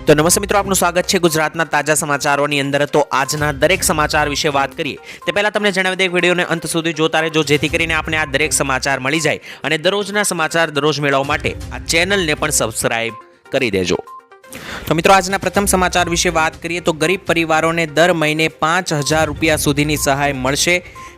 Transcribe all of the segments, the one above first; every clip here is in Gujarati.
तो नमस्ते मित्रों, आपનું સ્વાગત છે ગુજરાતના તાજા સમાચારોની અંદર। તો આજના દરેક સમાચાર વિશે વાત કરીએ તે પહેલા તમને જણાવી દઈએ વિડિયોને અંત સુધી જોતા રહેજો, જેથી કરીને આપણે આ દરેક સમાચાર મળી જાય અને દરરોજના સમાચાર દરરોજ મેળવવા માટે આ ચેનલને પણ સબસ્ક્રાઇબ કરી દેજો। तो मित्रों, आज प्रथम समाचार विषय बात करिए तो गरीब परिवारों ने दर महीने 5000 रुपया सुधीनी सहाय मळशे।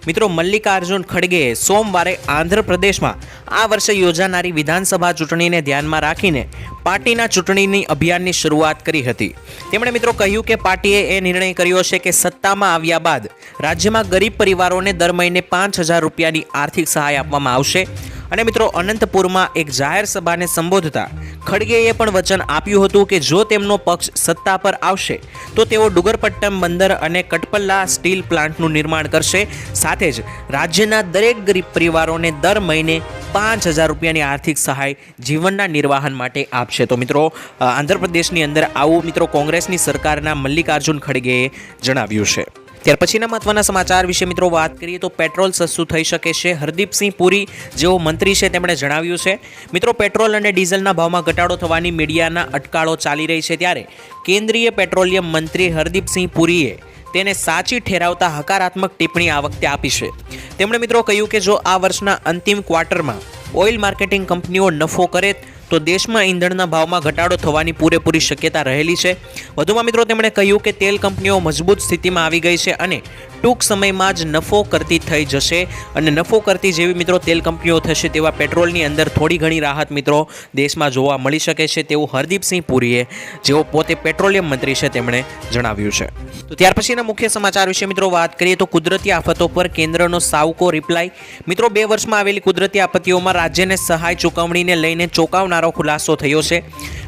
मित्रों, मल्लिकार्जुन खड़गे सोमवारे आंध्र प्रदेश में आ वर्षे योजानारी विधानसभा चूंटणी ने ध्यान में राखीने पार्टीना चूंटणी अभियान की शुरुआत करी हती। तेमणे मित्रों कह्युं के पार्टीए ए निर्णय कर्यो छे के सत्ता में आव्या बाद राज्य में गरीब परिवारों ने दर महीने 5000 रुपयानी आर्थिक सहाय आपवामां आवशे। અને મિત્રો અનંતપુરમાં એક જાહેર સભાને સંબોધતા ખડગેએ પણ વચન આપ્યું હતું કે જો તેમનો પક્ષ સત્તા પર આવશે તો તેઓ ડુગરપટ્ટમ બંદર અને કટપલ્લા સ્ટીલ પ્લાન્ટનું નિર્માણ કરશે, સાથે જ રાજ્યના દરેક ગરીબ પરિવારોને દર મહિને 5000 રૂપિયાની આર્થિક સહાય જીવનના નિર્વાહન માટે આપશે। તો મિત્રો આંધ્રપ્રદેશની અંદર આવું મિત્રો કોંગ્રેસની સરકારના મલ્લિકાર્જુન ખડગેએ જણાવ્યું છે। ત્યાર પછીના મહત્વના સમાચાર વિશે મિત્રો વાત કરીએ તો પેટ્રોલ સસ્તું થઈ શકે છે। હરદીપસિંહ પુરી જેઓ મંત્રી છે તેમણે જણાવ્યું છે। મિત્રો પેટ્રોલ અને ડીઝલના ભાવમાં ઘટાડો થવાની મીડિયાના અટકાળો ચાલી રહી છે, ત્યારે કેન્દ્રીય પેટ્રોલિયમ મંત્રી હરદીપસિંહ પુરીએ તેને સાચી ઠેરાવતા હકારાત્મક ટિપ્પણી આ વખતે આપી છે। તેમણે મિત્રો કહ્યું કે જો આ વર્ષના અંતિમ ક્વાર્ટરમાં ઓઇલ માર્કેટિંગ કંપનીઓ નફો કરે તો દેશમાં ઈંધણના ભાવમાં ઘટાડો થવાની પૂરેપૂરી શક્યતા રહેલી છે। વધુમાં મિત્રો તેમણે કહ્યું કે તેલ કંપનીઓ મજબૂત સ્થિતિમાં આવી ગઈ છે અને ટૂંક સમયમાં જ નફો કરતી થઈ જશે અને નફો કરતી જેવી મિત્રો તેલ કંપનીઓ થશે તેવા પેટ્રોલની અંદર થોડી ઘણી રાહત મિત્રો દેશમાં જોવા મળી શકે છે તેવું હરદીપસિંહ પુરીએ, જેઓ પોતે પેટ્રોલિયમ મંત્રી છે, તેમણે જણાવ્યું છે। તો ત્યાર પછીના મુખ્ય સમાચાર વિશે મિત્રો વાત કરીએ તો કુદરતી આફતો પર કેન્દ્રનો સાવકો રિપ્લાય। મિત્રો 2 વર્ષમાં આવેલી કુદરતી આપત્તિઓમાં રાજ્યને સહાય ચૂકવણીને લઈને ચોંકાવનારો ખુલાસો થયો છે।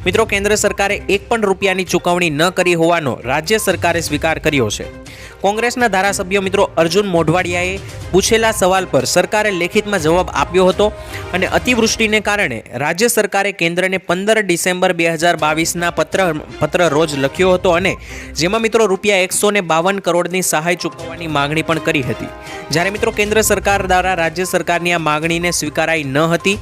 મિત્રો કેન્દ્ર સરકારે 1 પણ રૂપિયાની ચૂકવણી ન કરી હોવાનો રાજ્ય સરકારે સ્વીકાર કર્યો છે। કોંગ્રેસના ધારાસભ્ય મિત્રો અર્જુન મોઢવાડિયાએ પૂછેલા સવાલ પર સરકારે લેખિતમાં જવાબ આપ્યો હતો અને અતિવૃષ્ટિને કારણે રાજ્ય સરકારે કેન્દ્રને 15 ડિસેમ્બર 2022ના પત્ર રોજ લખ્યો હતો અને જેમાં મિત્રો રૂપિયા 152 કરોડની સહાય ચૂકવવાની માંગણી પણ કરી હતી। જ્યારે મિત્રો કેન્દ્ર સરકાર દ્વારા રાજ્ય સરકારની આ માંગણીને સ્વીકારાઈ ન હતી।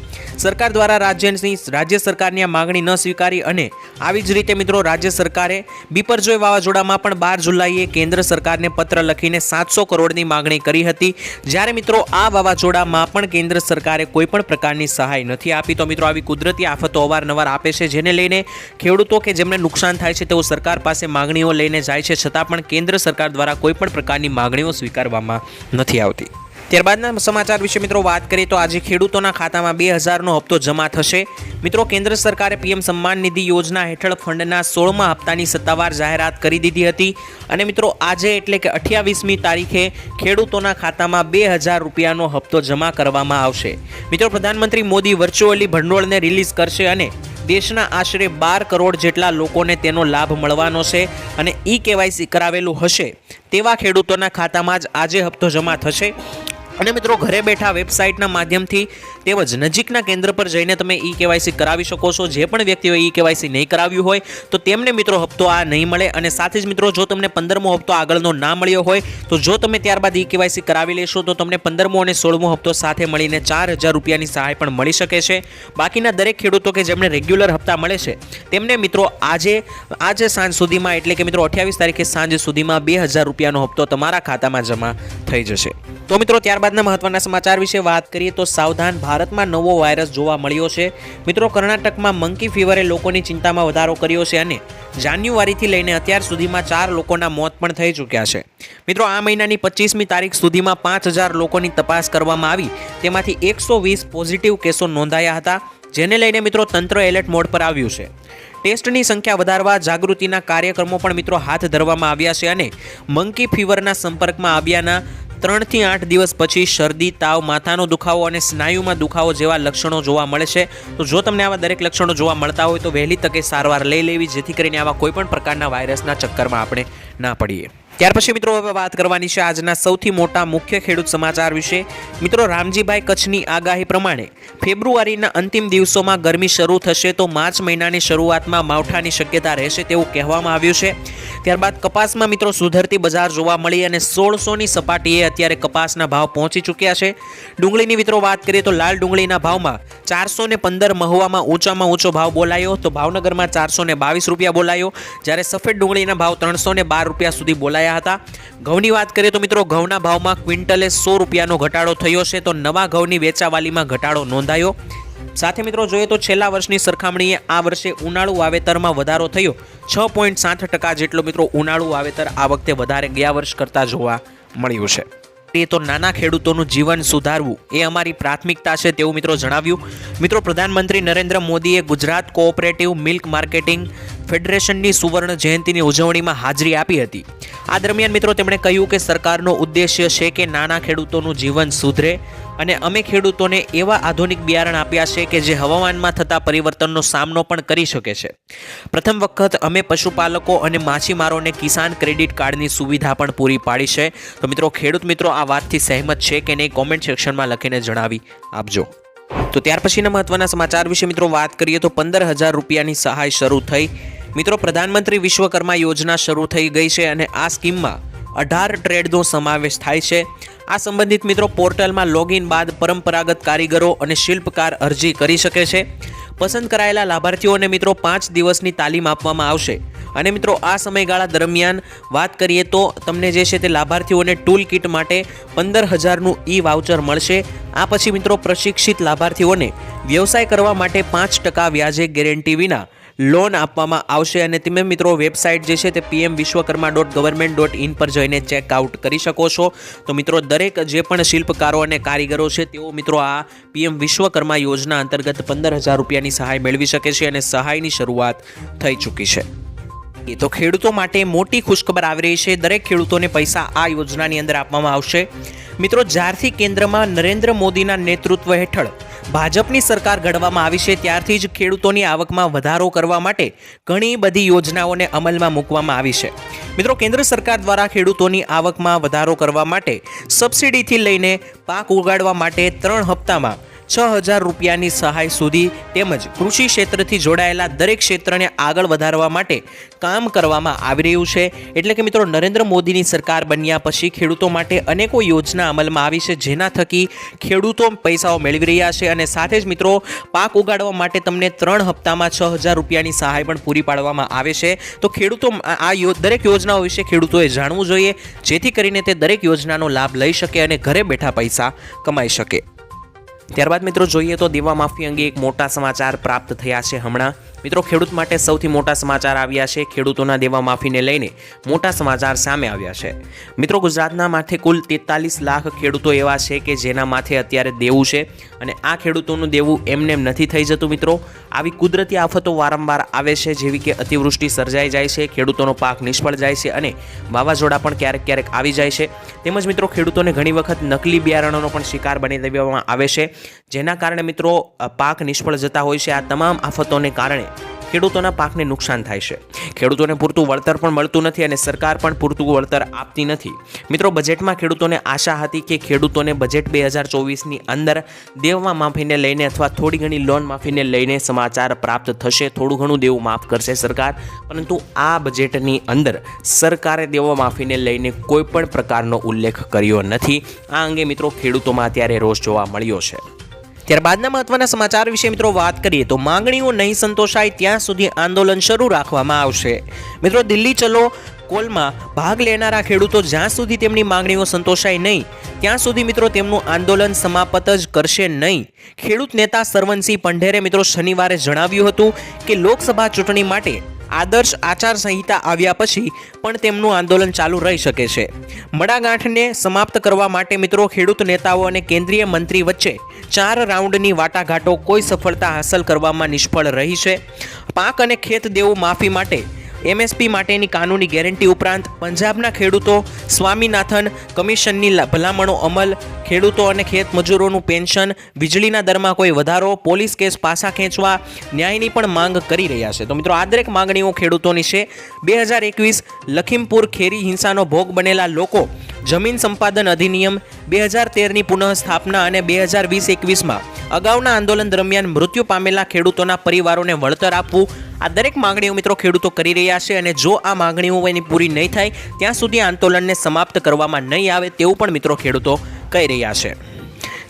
સરકાર દ્વારા રાજ્ય સરકારની આ માંગણી ન સ્વીકારી અને આવી જ રીતે મિત્રો રાજ્ય સરકારે બિપરજોય વાવાઝોડામાં પણ 12 જુલાઈએ કેન્દ્ર સરકારને પત્ર લખીને 700 કરોડની માંગણી કરી હતી। જ્યારે મિત્રો આ વાવાઝોડામાં પણ કેન્દ્ર સરકારે કોઈ પણ પ્રકારની સહાય નથી આપી। તો મિત્રો આવી કુદરતી આફતો અવારનવાર આપે છે, જેને લઈને ખેડૂતો કે જેમને નુકસાન થાય છે તેઓ સરકાર પાસે માંગણીઓ લઈને જાય છે, છતાં પણ કેન્દ્ર સરકાર દ્વારા કોઈ પણ પ્રકારની માંગણીઓ સ્વીકારવામાં નથી આવતી। ત્યારબાદના સમાચાર વિશે મિત્રો વાત કરીએ તો આજે ખેડૂતોના ખાતામાં 2000નો હપ્તો જમા થશે। મિત્રો કેન્દ્ર સરકારે પીએમ સન્માન નિધિ યોજના હેઠળ ફંડના 16મા હપ્તાની સત્તાવાર જાહેરાત કરી દીધી હતી અને મિત્રો આજે એટલે કે 28મી તારીખે ખેડૂતોના ખાતામાં 2000 રૂપિયાનો હપ્તો જમા કરવામાં આવશે। મિત્રો પ્રધાનમંત્રી મોદી વર્ચ્યુઅલી ભંડોળને રિલીઝ કરશે અને દેશના આશરે 12 કરોડ જેટલા લોકોને તેનો લાભ મળવાનો છે અને ઈ-કેવાયસી કરાવેલું હશે તેવા ખેડૂતોના ખાતામાં જ આજે હપ્તો જમા થશે। અને મિત્રો ઘરે બેઠા વેબસાઇટના માધ્યમથી તેમજ નજીકના કેન્દ્ર પર જઈને તમે ઈ-કેવાયસી કરાવી શકો છો। જે પણ વ્યક્તિઓએ ઈ-કેવાયસી નહીં કરાવ્યું હોય તો તેમને મિત્રો હપ્તો આ નહીં મળે અને સાથે જ મિત્રો જો તમને 15મો હપ્તો આગળનો ના મળ્યો હોય તો જો તમે ત્યારબાદ ઈ-કેવાયસી કરાવી લેશો તો તમને 15મો અને 16મો હપ્તો સાથે મળીને 4000 રૂપિયાની સહાય પણ મળી શકે છે। બાકીના દરેક ખેડૂતો કે જેમને રેગ્યુલર હપ્તા મળે છે તેમને મિત્રો આજે સાંજ સુધીમાં એટલે કે મિત્રો 28 તારીખે સાંજ સુધીમાં 2000 રૂપિયાનો હપ્તો તમારા ખાતામાં જમા થઈ જશે। તો મિત્રો ત્યારબાદના મહત્વના સમાચાર વિશે વાત કરીએ તો સાવધાન, ભારતમાં નવો વાયરસ જોવા મળ્યો છે। મિત્રો કર્ણાટકમાં મંકી ફીવરે લોકોની ચિંતામાં વધારો કર્યો છે અને જાન્યુઆરીથી લઈને અત્યાર સુધીમાં 4 લોકોના મોત પણ થઈ ચૂક્યા છે। મિત્રો આ મહિનાની 25મી તારીખ સુધીમાં 5000 લોકોની તપાસ કરવામાં આવી, તેમાંથી 120 પોઝિટિવ કેસો નોંધાયા હતા, જેને લઈને મિત્રો તંત્ર એલર્ટ મોડ પર આવ્યું છે। ટેસ્ટની સંખ્યા વધારવા જાગૃતિના કાર્યક્રમો પણ મિત્રો હાથ ધરવામાં આવ્યા છે અને મંકી ફીવરના સંપર્કમાં આવ્યાના 3 થી 8 દિવસ પછી શરદી, તાવ, માથાનો દુખાવો અને સ્નાયુમાં દુખાવો જેવા લક્ષણો જોવા મળે છે। તો જો તમને આવા દરેક લક્ષણો જોવા મળતા હોય તો વહેલી તકે સારવાર લઈ લેવી, જેથી કરીને આવા કોઈ પણ પ્રકારના વાયરસના ચક્કરમાં આપણે ના પડીએ। ત્યાર પછી મિત્રો હવે વાત કરવાની છે આજના સૌથી મોટા મુખ્ય ખેડૂત સમાચાર વિશે। મિત્રો રામજીભાઈ કચ્છની આગાહી પ્રમાણે ફેબ્રુઆરીના અંતિમ દિવસોમાં ગરમી શરૂ થશે તો માર્ચ મહિનાની શરૂઆતમાં માવઠાની શક્યતા રહેશે તેવું કહેવામાં આવ્યું છે। ત્યારબાદ કપાસમાં મિત્રો સુધરતી બજાર જોવા મળી અને 1600ની સપાટીએ અત્યારે કપાસના ભાવ પહોંચી ચૂક્યા છે। ડુંગળીની મિત્રો વાત કરીએ તો લાલ ડુંગળીના ભાવમાં 415 મહુવામાં ઊંચામાં ઊંચો ભાવ બોલાયો તો ભાવનગરમાં 422 રૂપિયા બોલાયો, જ્યારે સફેદ ડુંગળીના ભાવ 312 રૂપિયા સુધી બોલાયા હતા। ઘઉંની વાત કરીએ તો મિત્રો ઘઉંના ભાવમાં ક્વિન્ટલે 100 રૂપિયાનો ઘટાડો થયો છે તો નવા ઘઉંની વેચાવાલીમાં ઘટાડો નોંધાયો। સાથે મિત્રો જોઈએ તો છેલ્લા વર્ષની સરખામણીએ આ વર્ષે ઉનાળુ વાવેતરમાં વધારો થયો, 6.60% જેટલો મિત્રો ઉનાળુ વાવેતર આ વખતે વધારે ગયા વર્ષ કરતાં જોવા મળ્યું છે। તો નાના ખેડૂતોનું જીવન સુધારવું એ અમારી પ્રાથમિકતા છે તેવું મિત્રો જણાવ્યું। મિત્રો પ્રધાનમંત્રી નરેન્દ્ર મોદીએ ગુજરાત કોઓપરેટિવ મિલ્ક માર્કેટિંગ ફેડરેશનની સુવર્ણ જયંતિની ઉજવણીમાં હાજરી આપી હતી। આ દરમિયાન મિત્રો તેમણે કહ્યું કે સરકારનો ઉદ્દેશ્ય છે કે નાના ખેડૂતોનું જીવન સુધરે અને અમે ખેડૂતોને એવા આધુનિક બિયારણ આપ્યા છે કે જે હવામાનમાં થતા પરિવર્તનનો સામનો પણ કરી શકે છે। પ્રથમ વખત અમે પશુપાલકો અને માછીમારોને કિસાન ક્રેડિટ કાર્ડની સુવિધા પણ પૂરી પાડી છે। તો મિત્રો ખેડૂત મિત્રો આ વાતથી સહેમત છે કે નહીં કોમેન્ટ સેક્શનમાં લખીને જણાવી આપજો। તો ત્યાર પછીના મહત્વના સમાચાર વિશે મિત્રો વાત કરીએ તો 15,000 રૂપિયાની સહાય શરૂ થઈ। મિત્રો પ્રધાનમંત્રી વિશ્વકર્મા યોજના શરૂ થઈ ગઈ છે અને આ સ્કીમમાં 18 ટ્રેડનો સમાવેશ થાય છે। આ સંબંધિત મિત્રો પોર્ટલમાં લોગિન બાદ પરંપરાગત કારીગરો અને શિલ્પકાર અરજી કરી શકે છે। પસંદ કરાયેલા લાભાર્થીઓને મિત્રો 5 દિવસની તાલીમ આપવામાં આવશે અને મિત્રો આ સમયગાળા દરમિયાન વાત કરીએ તો તમને જે છે તે લાભાર્થીઓને ટૂલ કિટ માટે 15,000નું ઈ વાઉચર મળશે। આ પછી મિત્રો પ્રશિક્ષિત લાભાર્થીઓને વ્યવસાય કરવા માટે 5% વ્યાજે ગેરંટી વિના લોન આપવામાં આવશે અને તમે મિત્રો વેબસાઇટ જે છે તે pmvishwakarma.government.in પર જઈને ચેકઆઉટ કરી શકો છો। તો મિત્રો દરેક જે પણ શિલ્પકારો અને કારીગરો છે તેઓ મિત્રો આ પીએમ વિશ્વકર્મા યોજના અંતર્ગત 15,000 રૂપિયાની સહાય મેળવી શકે છે અને સહાયની શરૂઆત થઈ ચૂકી છે। તો ખેડૂતો માટે મોટી ખુશખબર આવી રહી છે, દરેક ખેડૂતોને પૈસા આ યોજનાની અંદર આપવામાં આવશે। મિત્રો જ્યારથી કેન્દ્રમાં નરેન્દ્ર મોદીના નેતૃત્વ હેઠળ ભાજપની સરકાર ઘડવામાં આવી છે ત્યારથી જ ખેડૂતોની આવકમાં વધારો કરવા માટે ઘણી બધી યોજનાઓને અમલમાં મૂકવામાં આવી છે। મિત્રો કેન્દ્ર સરકાર દ્વારા ખેડૂતોની આવકમાં વધારો કરવા માટે સબસિડીથી લઈને પાક ઉગાડવા માટે 3 હપ્તામાં 6,000 રૂપિયાની સહાય સુધી તેમજ કૃષિ ક્ષેત્રથી જોડાયેલા દરેક ક્ષેત્રને આગળ વધારવા માટે કામ કરવામાં આવી રહ્યું છે। એટલે કે મિત્રો નરેન્દ્ર મોદીની સરકાર બન્યા પછી ખેડૂતો માટે અનેકો યોજના અમલમાં આવી છે જેના થકી ખેડૂતો પૈસાઓ મેળવી રહ્યા છે અને સાથે જ મિત્રો પાક ઉગાડવા માટે તમને 3 હપ્તામાં 6,000 રૂપિયાની સહાય પણ પૂરી પાડવામાં આવે છે। તો ખેડૂતો આ દરેક યોજનાઓ વિશે ખેડૂતોએ જાણવું જોઈએ જેથી કરીને તે દરેક યોજનાનો લાભ લઈ શકે અને ઘરે બેઠા પૈસા કમાઈ શકે। ત્યારબાદ મિત્રો જોઈએ તો દેવા માફી અંગે એક મોટા સમાચાર પ્રાપ્ત થયા છે હમણાં। મિત્રો ખેડૂત માટે સૌથી મોટા સમાચાર આવ્યા છે, ખેડૂતોના દેવા માફીને લઈને મોટા સમાચાર સામે આવ્યા છે। મિત્રો ગુજરાતના માથે કુલ 43 લાખ ખેડૂતો એવા છે કે જેના માથે અત્યારે દેવું છે અને આ ખેડૂતોનું દેવું એમને નથી થઈ જતું। મિત્રો આવી કુદરતી આફતો વારંવાર આવે છે જેવી કે અતિવૃષ્ટિ સર્જાઈ જાય છે, ખેડૂતોનો પાક નિષ્ફળ જાય છે અને વાવાઝોડા પણ ક્યારેક ક્યારેક આવી જાય છે। તેમજ મિત્રો ખેડૂતોને ઘણી વખત નકલી બિયારણોનો પણ શિકાર બની દેવામાં આવે છે જેના કારણે મિત્રો પાક નિષ્ફળ જતા હોય છે। આ તમામ આફતોને કારણે ખેડૂતોના પાકને નુકસાન થાય છે, ખેડૂતોને પૂરતું વળતર પણ મળતું નથી અને સરકાર પણ પૂરતું વળતર આપતી નથી। મિત્રો બજેટમાં ખેડૂતોને આશા હતી કે ખેડૂતોને બજેટ 2024ની અંદર દેવા માફીને લઈને અથવા થોડી ઘણી લોન માફીને લઈને સમાચાર પ્રાપ્ત થશે, થોડું ઘણું દેવું માફ કરશે સરકાર, પરંતુ આ બજેટની અંદર સરકારે દેવા માફીને લઈને કોઈ પણ પ્રકારનો ઉલ્લેખ કર્યો નથી। આ અંગે મિત્રો ખેડૂતોમાં અત્યારે રોષ જોવા મળ્યો છે। ત્યારબાદના મહત્વના સમાચાર વિશે મિત્રો વાત કરીએ તો માંગણીઓ નહીં સંતોષાય ત્યાં સુધી આંદોલન શરૂ રાખવામાં આવશે। મિત્રો દિલ્હી ચલો કોલમાં ભાગ લેનારા ખેડૂતો જ્યાં સુધી તેમની માંગણીઓ સંતોષાય નહીં ત્યાં સુધી મિત્રો તેમનું આંદોલન સમાપ્ત જ કરશે નહીં। ખેડૂત નેતા સરવનસિંહ પંઢેરે મિત્રો શનિવારે જણાવ્યું હતું કે લોકસભા ચૂંટણી માટે આદર્શ આચાર સંહિતા આવ્યા પછી પણ તેમનું આંદોલન ચાલુ રહી શકે છે। મડાગાંઠને સમાપ્ત કરવા માટે મિત્રો ખેડૂત નેતાઓ અને કેન્દ્રીય મંત્રી વચ્ચે 4 રાઉન્ડની વાટાઘાટો કોઈ સફળતા હાંસલ કરવામાં નિષ્ફળ રહી છે। પાક અને ખેત દેવું માફી માટે એમએસપી માટેની કાનૂની ગેરંટી ઉપરાંત પંજાબના ખેડૂતો સ્વામીનાથન કમિશનની ભલામણો અમલ, ખેડૂતો અને ખેત મજૂરોનું પેન્શન, વીજળીના દરમાં કોઈ વધારો, પોલીસ કેસ પાછા ખેંચવા, ન્યાયની પણ માંગ કરી રહ્યા છે. તો મિત્રો આ દરેક માંગણીઓ ખેડૂતોની છે. 2021 લખીમપુર ખેરી હિંસાનો ભોગ બનેલા લોકો જમીન સંપાદન અધિનિયમ, 2013ની પુનઃસ્થાપના અને 2020-21માં અગાઉના આંદોલન દરમિયાન મૃત્યુ પામેલા ખેડૂતોના પરિવારોને વળતર આપવું, આ દરેક માંગણીઓ મિત્રો ખેડૂતો કરી રહ્યા છે અને જો આ માંગણીઓ એની પૂરી નહીં થાય ત્યાં સુધી આંદોલનને સમાપ્ત કરવામાં નહીં આવે તેવું પણ મિત્રો ખેડૂતો કહી રહ્યા છે.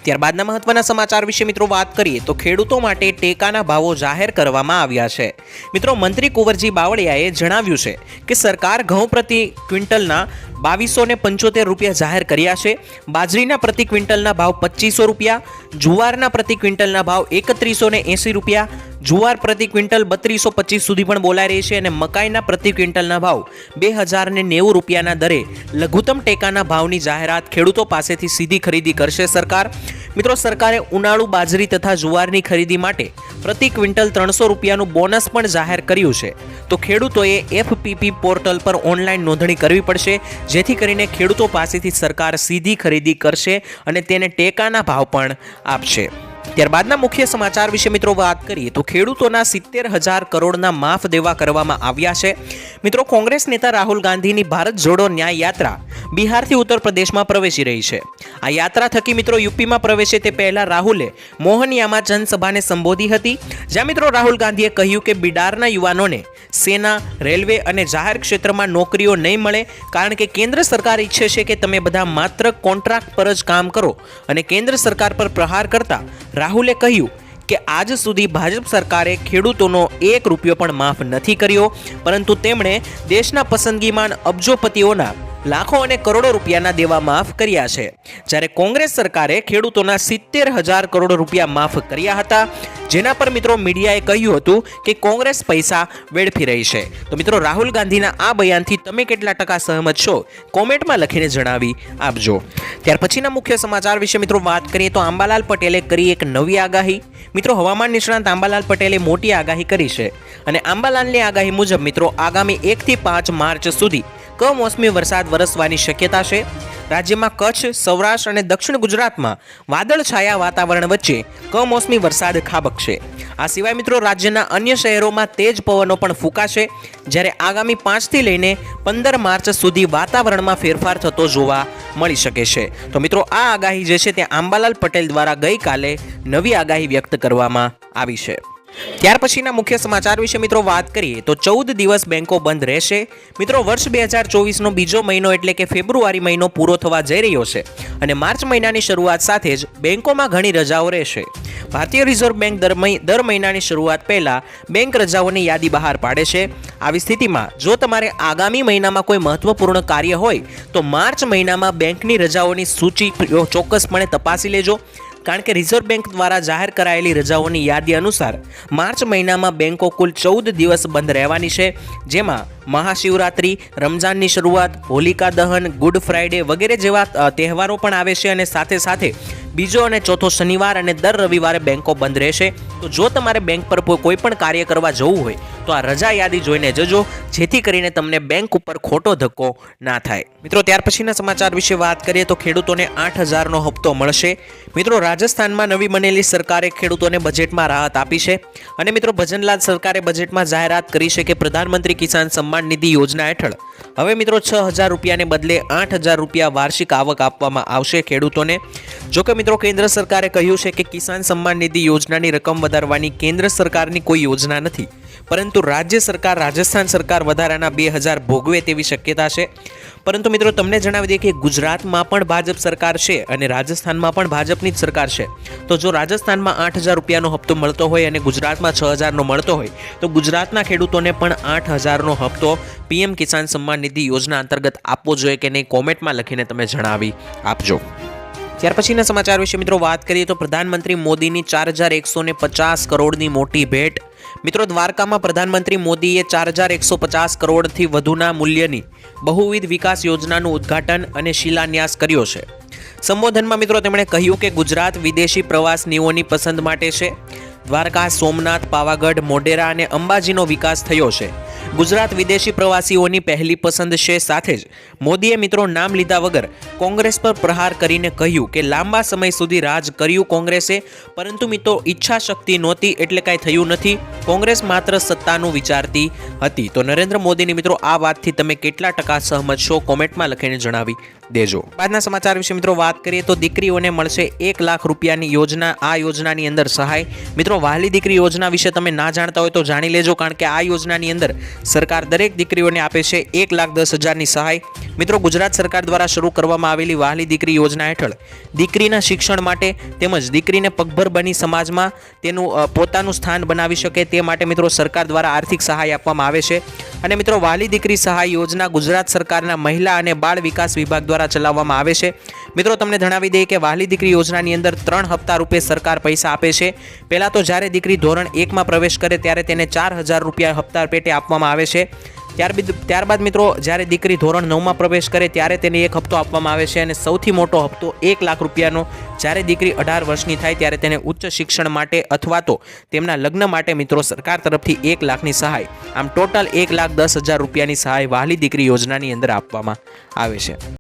ત્યારબાદના મહત્વના સમાચાર વિશે મિત્રો વાત કરીએ તો ખેડૂતો માટે ટેકાના ભાવો જાહેર કરવામાં આવ્યા છે. મિત્રો મંત્રી કુંવરજી બાવળિયાએ જણાવ્યું છે કે સરકાર ઘઉં પ્રતિ ક્વિન્ટલના 2275 રૂપિયા જાહેર કર્યા છે. બાજરીના પ્રતિ ક્વિન્ટલના ભાવ 2500 રૂપિયા, જુવારના પ્રતિ ક્વિન્ટલના ભાવ 3180 રૂપિયા, જુવાર પ્રતિ ક્વિન્ટલ 3225 સુધી પણ બોલાઈ રહી છે અને મકાઈના પ્રતિ ક્વિન્ટલના ભાવ 2090 રૂપિયાના દરે લઘુત્તમ ટેકાના ભાવની જાહેરાત ખેડૂતો પાસેથી સીધી ખરીદી કરશે સરકાર. મિત્રો સરકારે ઉનાળુ બાજરી તથા જુવારની ખરીદી માટે પ્રતિ ક્વિન્ટલ 300 રૂપિયાનું બોનસ પણ જાહેર કર્યું છે. તો ખેડૂતોએ એફપીપી પોર્ટલ પર ઓનલાઈન નોંધણી કરવી પડશે જેથી કરીને ખેડૂતો પાસેથી સરકાર સીધી ખરીદી કરશે અને તેને ટેકાના ભાવ પણ આપશે. ત્યારબાદના મુખ્ય સમાચાર વિશે મિત્રો વાત કરીએ તો ખેડૂતોના 70,000 કરોડના માફ દેવા કરવામાં આવ્યા છે. મિત્રો કોંગ્રેસ નેતા રાહુલ ગાંધીની ભારત જોડો ન્યાય યાત્રા બિહારથી ઉત્તર પ્રદેશમાં પ્રવેશી રહી છે. આ યાત્રા થકી મિત્રો યુપીમાં પ્રવેશે તે પહેલા રાહુલે મોહનિયામાં જનસભાને સંબોધી હતી, જ્યાં મિત્રો રાહુલ ગાંધીએ કહ્યું કે બિડારના યુવાનોને સેના, રેલવે અને જાહેર ક્ષેત્રમાં નોકરીઓ નહીં મળે કારણ કે કેન્દ્ર સરકાર ઈચ્છે છે કે તમે બધા માત્ર કોન્ટ્રાક્ટ પર જ કામ કરો અને કેન્દ્ર સરકાર પર પ્રહાર કરતા રાહુલે કહ્યું કે આજ સુધી ભાજપ સરકારે ખેડૂતોનો 1 રૂપિયો પણ માફ નથી કર્યો, પરંતુ તેમણે દેશના પસંદગીમાન અબજોપતિઓના લાખો અને કરોડો રૂપિયાના દેવા માફ કર્યા છે, જ્યારે કોંગ્રેસ સરકારે ખેડૂતોના 70,000 કરોડ રૂપિયા માફ કર્યા હતા, જેના પર મિત્રો મીડિયાએ કહ્યું હતું કે કોંગ્રેસ પૈસા વેડફી રહી છે. તો મિત્રો રાહુલ ગાંધીના આ બયાનથી તમે કેટલા ટકા સહમત છો કોમેન્ટમાં લખીને જણાવી આપજો. ત્યાર પછીના મુખ્ય સમાચાર વિશે મિત્રો વાત કરીએ તો આંબાલાલ પટેલે કરી એક નવી આગાહી. મિત્રો હવામાન નિષ્ણાંત આંબાલાલ પટેલે મોટી આગાહી કરી છે અને આંબાલાલની આગાહી મુજબ મિત્રો આગામી 1 થી 5 માર્ચ સુધી કમોસમી વરસાદ વરસવાની શક્યતા છે. રાજ્યમાં કચ્છ, સૌરાષ્ટ્ર અને દક્ષિણ ગુજરાતમાં વાદળછાયા વાતાવરણ વચ્ચે કમોસમી વરસાદ ખાબકશે. આ સિવાય મિત્રો રાજ્યના અન્ય શહેરોમાં તેજ પવનો પણ ફૂંકાશે, જ્યારે આગામી 5 થી લઈને 15 માર્ચ સુધી વાતાવરણમાં ફેરફાર થતો જોવા મળી શકે છે. તો મિત્રો આ આગાહી જે છે તે આંબાલાલ પટેલ દ્વારા ગઈકાલે નવી આગાહી વ્યક્ત કરવામાં આવી છે. ત્યાર પછીના મુખ્ય સમાચાર વિશે મિત્રો વાત કરીએ તો 14 દિવસ બેંકો બંધ રહેશે. મિત્રો વર્ષ 2024નો બીજો મહિનો એટલે કે ફેબ્રુઆરી મહિનો પૂરો થવા જઈ રહ્યો છે અને માર્ચ મહિનાની શરૂઆત સાથે જ બેંકોમાં ઘણી રજાઓ રહેશે. ભારતીય રિઝર્વ બેંક દર મહિનાની શરૂઆત પહેલા બેંક રજાઓની યાદી બહાર પાડે છે. આવી સ્થિતિમાં જો તમારે આગામી મહિનામાં કોઈ મહત્વપૂર્ણ કાર્ય હોય તો માર્ચ મહિનામાં બેંકની રજાઓની સૂચિ ચોક્કસપણે તપાસી લેજો, કારણ કે રિઝર્વ બેંક દ્વારા જાહેર કરાયેલી રજાઓની યાદી અનુસાર માર્ચ મહિનામાં બેંકો કુલ 14 દિવસ બંધ રહેવાની છે, જેમાં મહાશિવરાત્રી, રમઝાનની શરૂઆત, હોલિકા દહન, ગુડ ફ્રાઇડે વગેરે જેવા તહેવારો પણ આવે છે અને સાથે સાથે બીજો અને ચોથો શનિવાર અને દર રવિવારે બેંકો બંધ રહેશે. તો જો તમારે બેંક પર કોઈ પણ કાર્ય કરવા જવું હોય તો આ રજા યાદી જોઈને જજો, જેથી કરીને તમને બેંક ઉપર ખોટો ધક્કો ના થાય. મિત્રો ત્યાર પછીના સમાચાર વિશે વાત કરીએ તો ખેડૂતોને 8,000નો હપ્તો મળશે. મિત્રો રાજસ્થાનમાં નવી બનેલી સરકારે ખેડૂતોને બજેટમાં રાહત આપી છે અને મિત્રો ભજનલાલ સરકારે બજેટમાં જાહેરાત કરી છે કે પ્રધાનમંત્રી કિસાન સન્માન નિધિ યોજના હેઠળ હવે મિત્રો 6,000 રૂપિયાને બદલે 8,000 રૂપિયા વાર્ષિક આવક આપવામાં આવશે ખેડૂતોને. જોકે મિત્રો કેન્દ્ર સરકારે કહ્યું છે કે કિસાન સન્માન નિધિ યોજનાની રકમ વધારવાની કેન્દ્ર સરકારની કોઈ યોજના નથી, પરંતુ રાજ્ય સરકાર રાજસ્થાન સરકાર વધારાના 2,000 ભોગવે તેવી શક્યતા છે. પરંતુ મિત્રો તમને જણાવી દઈએ કે ગુજરાતમાં પણ ભાજપ સરકાર છે અને રાજસ્થાનમાં પણ ભાજપની જ સરકાર છે. તો જો રાજસ્થાનમાં 8,000 રૂપિયાનો હપ્તો મળતો હોય અને ગુજરાતમાં 6,000નો મળતો હોય તો ગુજરાતના ખેડૂતોને પણ 8,000નો હપ્તો પીએમ કિસાન સન્માન નિધિ યોજના અંતર્ગત આપવો જોઈએ કે નહીં, કોમેન્ટમાં લખીને તમે જણાવી આપજો. ત્યાર પછીના સમાચાર વિશે મિત્રો વાત કરીએ તો પ્રધાનમંત્રી મોદીની 4,150 કરોડની મોટી ભેટ. મિત્રો દ્વારકામાં પ્રધાનમંત્રી મોદીએ 4,150 કરોડથી વધુના મૂલ્યની બહુવિધ વિકાસ યોજનાનું ઉદ્ઘાટન અને શિલાન્યાસ કર્યો છે. સંબોધનમાં મિત્રો તેમણે કહ્યું કે ગુજરાત વિદેશી પ્રવાસીઓની પસંદ માટે છે. દ્વારકા, સોમનાથ, પાવાગઢ, મોઢેરા અને અંબાજીનો વિકાસ થયો છે. ગુજરાત વિદેશી પ્રવાસીઓની પહેલી પસંદ છે. સાથે જ મોદીએ મિત્રો નામ લીધા વગર કોંગ્રેસ પર પ્રહાર કરીને કહ્યું કે લાંબા સમય સુધી રાજ કર્યું કોંગ્રેસે, પરંતુ મિત્રો ઈચ્છા શક્તિ નહોતી એટલે કાંઈ થયું નથી. કોંગ્રેસ માત્ર સત્તાનું વિચારતી હતી. તો નરેન્દ્ર મોદીની મિત્રો આ વાતથી તમે કેટલા ટકા સહમત છો કોમેન્ટમાં લખીને જણાવી દેજો. આજના સમાચાર વિશે મિત્રો વાત કરીએ તો દીકરીઓને મળશે 1 લાખ રૂપિયાની યોજના. આ યોજનાની અંદર સહાય. મિત્રો વહાલી દીકરી યોજના વિશે તમે ના જાણતા હોય તો જાણી લેજો, કારણ કે આ યોજનાની અંદર સરકાર દરેક દીકરીઓને આપે છે 1,10,000ની સહાય. મિત્રો ગુજરાત સરકાર દ્વારા શરૂ કરવામાં આવેલી વહાલી દીકરી યોજના હેઠળ દીકરીના શિક્ષણ માટે તેમજ દીકરીને પગભર બની સમાજમાં તેનું પોતાનું સ્થાન બનાવી શકે તે માટે મિત્રો સરકાર દ્વારા આર્થિક સહાય આપવામાં આવે છે. અને મિત્રો વહાલી દીકરી સહાય યોજના ગુજરાત સરકારના મહિલા અને બાળ વિકાસ વિભાગ દ્વારા ચલાવવામાં આવે છે. મિત્રો તમને જણાવી દઈએ કે વહાલી દીકરી યોજનાની અંદર 3 હપ્તા રૂપે સરકાર પૈસા આપે છે. પહેલાં તો જ્યારે દીકરી ધોરણ 1માં પ્રવેશ કરે ત્યારે તેને 4,000 રૂપિયા હપ્તા પેટે આપવામાં આવે છે. ત્યારબાદ મિત્રો જ્યારે દીકરી ધોરણ 9માં પ્રવેશ કરે ત્યારે તેને 1 હપ્તો આપવામાં આવે છે. અને સૌથી મોટો હપ્તો 1 લાખ રૂપિયાનો જ્યારે દીકરી 18 વર્ષની થાય ત્યારે તેને ઉચ્ચ શિક્ષણ માટે અથવા તો તેમના લગ્ન માટે મિત્રો સરકાર તરફથી 1 લાખની સહાય, આમ ટોટલ 1,10,000 રૂપિયાની સહાય વહાલી દીકરી યોજનાની અંદર આપવામાં આવે છે.